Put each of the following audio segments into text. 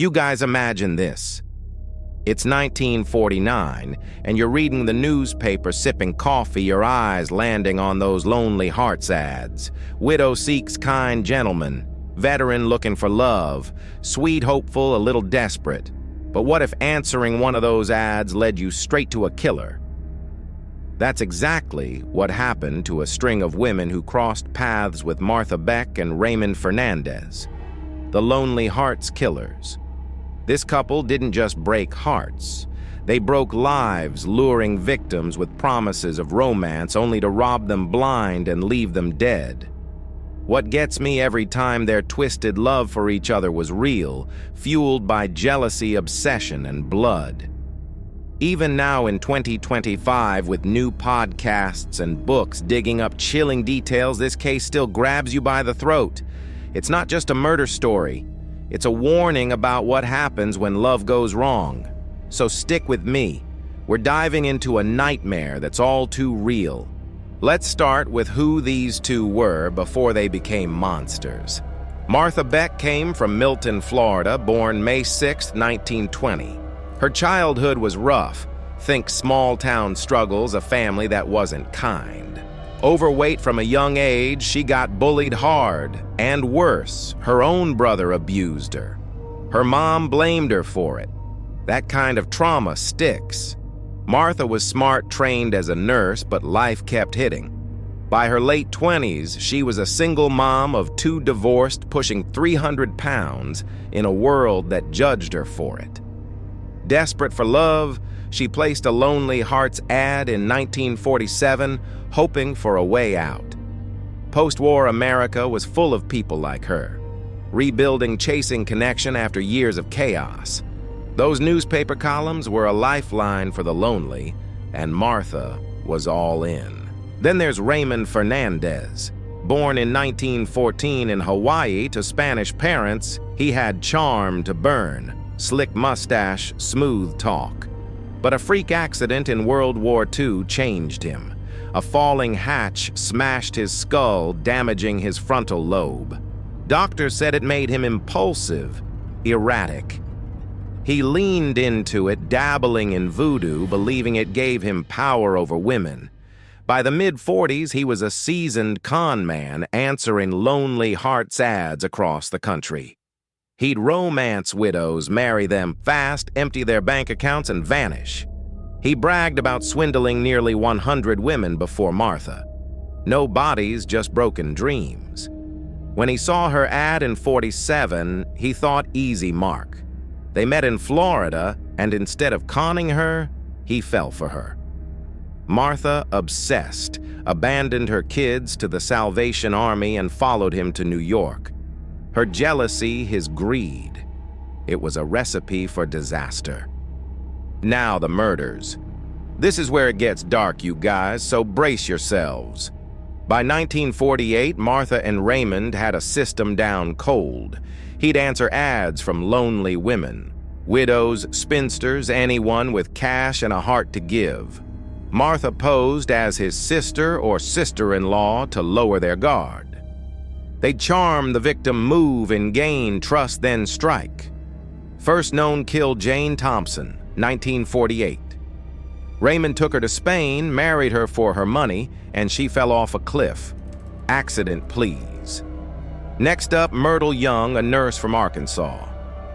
You guys imagine this. It's 1949, and you're reading the newspaper sipping coffee, your eyes landing on those Lonely Hearts ads. Widow seeks kind gentleman, veteran looking for love, sweet hopeful, a little desperate. But what if answering one of those ads led you straight to a killer? That's exactly what happened to a string of women who crossed paths with Martha Beck and Raymond Fernandez, the Lonely Hearts killers. This couple didn't just break hearts. They broke lives, luring victims with promises of romance only to rob them blind and leave them dead. What gets me every time their twisted love for each other was real, fueled by jealousy, obsession, and blood. Even now in 2025, with new podcasts and books digging up chilling details, this case still grabs you by the throat. It's not just a murder story. It's a warning about what happens when love goes wrong. So stick with me. We're diving into a nightmare that's all too real. Let's start with who these two were before they became monsters. Martha Beck came from Milton, Florida, born May 6, 1920. Her childhood was rough. Think small-town struggles, a family that wasn't kind. Overweight from a young age, she got bullied hard, and worse, her own brother abused her. Her mom blamed her for it. That kind of trauma sticks. Martha was smart, trained as a nurse, but life kept hitting. By her late 20s, she was a single mom of 2 divorced, pushing 300 pounds in a world that judged her for it. Desperate for love, she placed a Lonely Hearts ad in 1947, hoping for a way out. Post-war America was full of people like her, rebuilding, chasing connection after years of chaos. Those newspaper columns were a lifeline for the lonely, and Martha was all in. Then there's Raymond Fernandez. Born in 1914 in Hawaii to Spanish parents, he had charm to burn, slick mustache, smooth talk. But a freak accident in World War II changed him. A falling hatch smashed his skull, damaging his frontal lobe. Doctors said it made him impulsive, erratic. He leaned into it, dabbling in voodoo, believing it gave him power over women. By the mid-40s, he was a seasoned con man, answering Lonely Hearts ads across the country. He'd romance widows, marry them fast, empty their bank accounts, and vanish. He bragged about swindling nearly 100 women before Martha. No bodies, just broken dreams. When he saw her ad in 47, he thought easy mark. They met in Florida, and instead of conning her, he fell for her. Martha, obsessed, abandoned her kids to the Salvation Army and followed him to New York. Her jealousy, his greed. It was a recipe for disaster. Now the murders. This is where it gets dark, you guys, so brace yourselves. By 1948, Martha and Raymond had a system down cold. He'd answer ads from lonely women, widows, spinsters, anyone with cash and a heart to give. Martha posed as his sister or sister-in-law to lower their guard. They'd charm the victim, move and gain trust, then strike. First known kill Jane Thompson, 1948. Raymond took her to Spain, married her for her money, and she fell off a cliff. Accident, please. Next up, Myrtle Young, a nurse from Arkansas.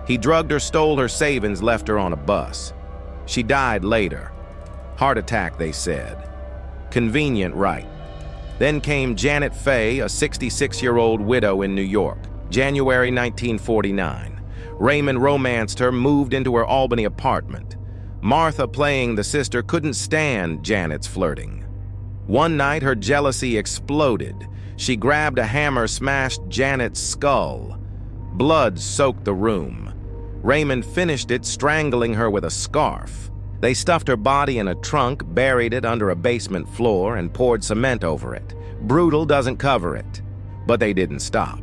He drugged her, stole her savings, left her on a bus. She died later. Heart attack, they said. Convenient, right? Then came Janet Fay, a 66-year-old widow in New York, January 1949. Raymond romanced her, moved into her Albany apartment. Martha, playing the sister, couldn't stand Janet's flirting. One night, her jealousy exploded. She grabbed a hammer, smashed Janet's skull. Blood soaked the room. Raymond finished it, strangling her with a scarf. They stuffed her body in a trunk, buried it under a basement floor, and poured cement over it. Brutal doesn't cover it. But they didn't stop.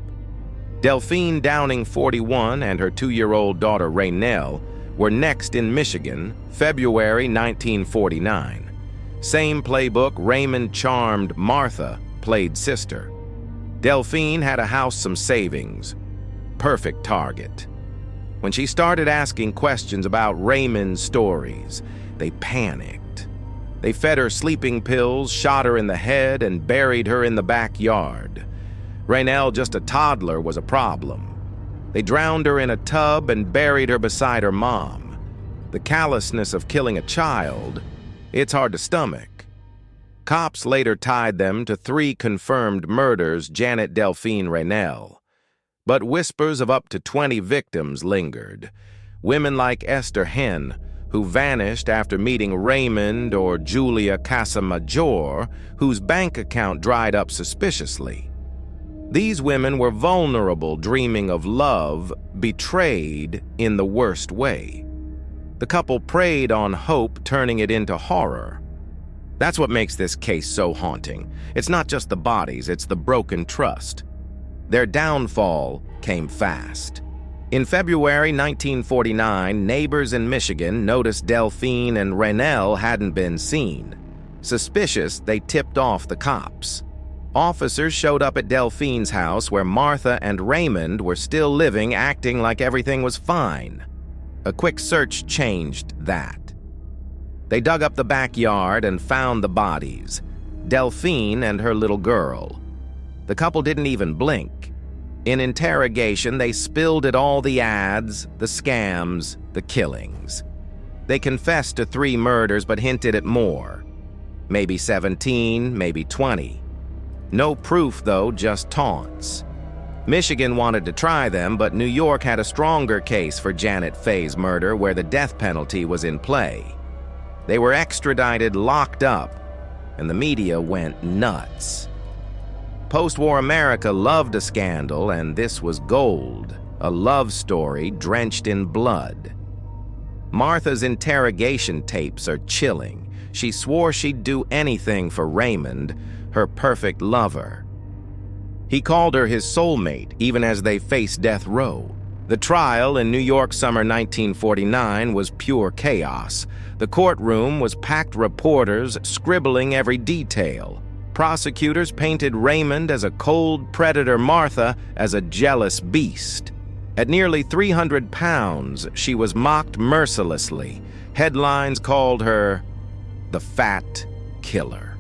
Delphine Downing, 41, and her 2-year-old daughter, Raynell, were next in Michigan, February 1949. Same playbook, Raymond charmed Martha, played sister. Delphine had a house, some savings. Perfect target. When she started asking questions about Raymond's stories, they panicked. They fed her sleeping pills, shot her in the head, and buried her in the backyard. Raynell, just a toddler, was a problem. They drowned her in a tub and buried her beside her mom. The callousness of killing a child, it's hard to stomach. Cops later tied them to 3 confirmed murders, Janet Delphine Raynell. But whispers of up to 20 victims lingered. Women like Esther Henn, who vanished after meeting Raymond, or Julia Casamajor, whose bank account dried up suspiciously. These women were vulnerable, dreaming of love, betrayed in the worst way. The couple preyed on hope, turning it into horror. That's what makes this case so haunting. It's not just the bodies, it's the broken trust. Their downfall came fast. In February 1949, neighbors in Michigan noticed Delphine and Raynell hadn't been seen. Suspicious, they tipped off the cops. Officers showed up at Delphine's house, where Martha and Raymond were still living, acting like everything was fine. A quick search changed that. They dug up the backyard and found the bodies, Delphine and her little girl. The couple didn't even blink. In interrogation, they spilled at all the ads, the scams, the killings. They confessed to 3 murders but hinted at more. Maybe 17, maybe 20. No proof, though, just taunts. Michigan wanted to try them, but New York had a stronger case for Janet Fay's murder, where the death penalty was in play. They were extradited, locked up, and the media went nuts. Post-war America loved a scandal, and this was gold, a love story drenched in blood. Martha's interrogation tapes are chilling. She swore she'd do anything for Raymond, her perfect lover. He called her his soulmate, even as they faced death row. The trial in New York summer 1949 was pure chaos. The courtroom was packed reporters scribbling every detail. Prosecutors painted Raymond as a cold predator, Martha as a jealous beast. At nearly 300 pounds, she was mocked mercilessly. Headlines called her the Fat Killer.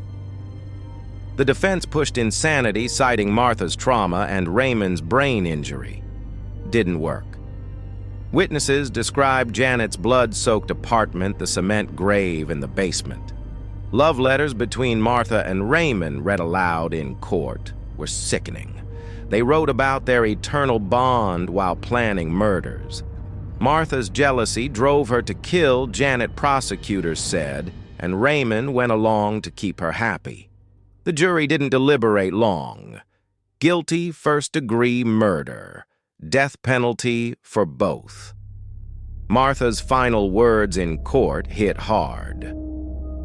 The defense pushed insanity, citing Martha's trauma and Raymond's brain injury. Didn't work. Witnesses described Janet's blood-soaked apartment, the cement grave in the basement. Love letters between Martha and Raymond, read aloud in court, were sickening. They wrote about their eternal bond while planning murders. Martha's jealousy drove her to kill, Janet, prosecutors said, and Raymond went along to keep her happy. The jury didn't deliberate long. Guilty first-degree murder. Death penalty for both. Martha's final words in court hit hard.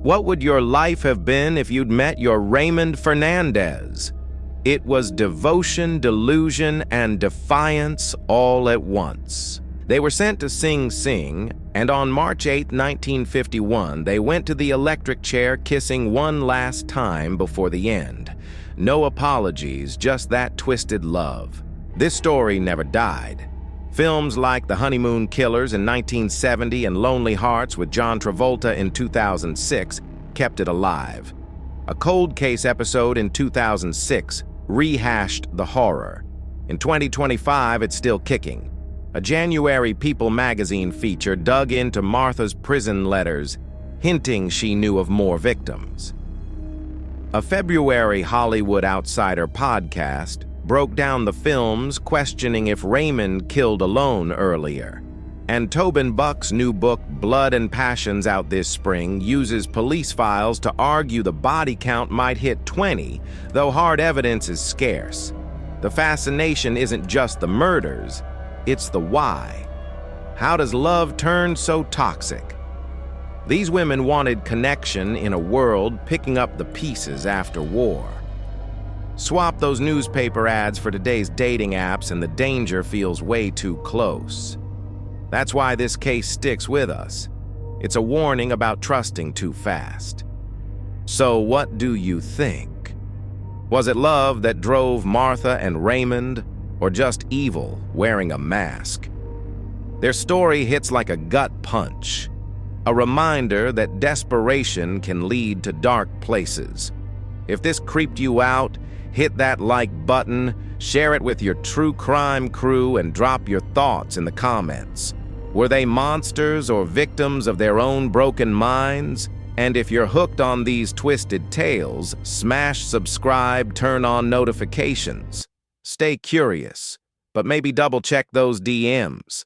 What would your life have been if you'd met your Raymond Fernandez? It was devotion, delusion, and defiance all at once. They were sent to Sing Sing, and on March 8, 1951, they went to the electric chair, kissing one last time before the end. No apologies, just that twisted love. This story never died. Films like The Honeymoon Killers in 1970 and Lonely Hearts with John Travolta in 2006 kept it alive. A Cold Case episode in 2006 rehashed the horror. In 2025, it's still kicking. A January People magazine feature dug into Martha's prison letters, hinting she knew of more victims. A February Hollywood Outsider podcast broke down the films, questioning if Raymond killed alone earlier. And Tobin Buck's new book, Blood and Passions, out this spring, uses police files to argue the body count might hit 20, though hard evidence is scarce. The fascination isn't just the murders, it's the why. How does love turn so toxic? These women wanted connection in a world picking up the pieces after war. Swap those newspaper ads for today's dating apps and the danger feels way too close. That's why this case sticks with us. It's a warning about trusting too fast. So what do you think? Was it love that drove Martha and Raymond, or just evil wearing a mask? Their story hits like a gut punch, a reminder that desperation can lead to dark places. If this creeped you out, hit that like button, share it with your true crime crew, and drop your thoughts in the comments. Were they monsters or victims of their own broken minds? And if you're hooked on these twisted tales, smash subscribe, turn on notifications. Stay curious, but maybe double-check those DMs.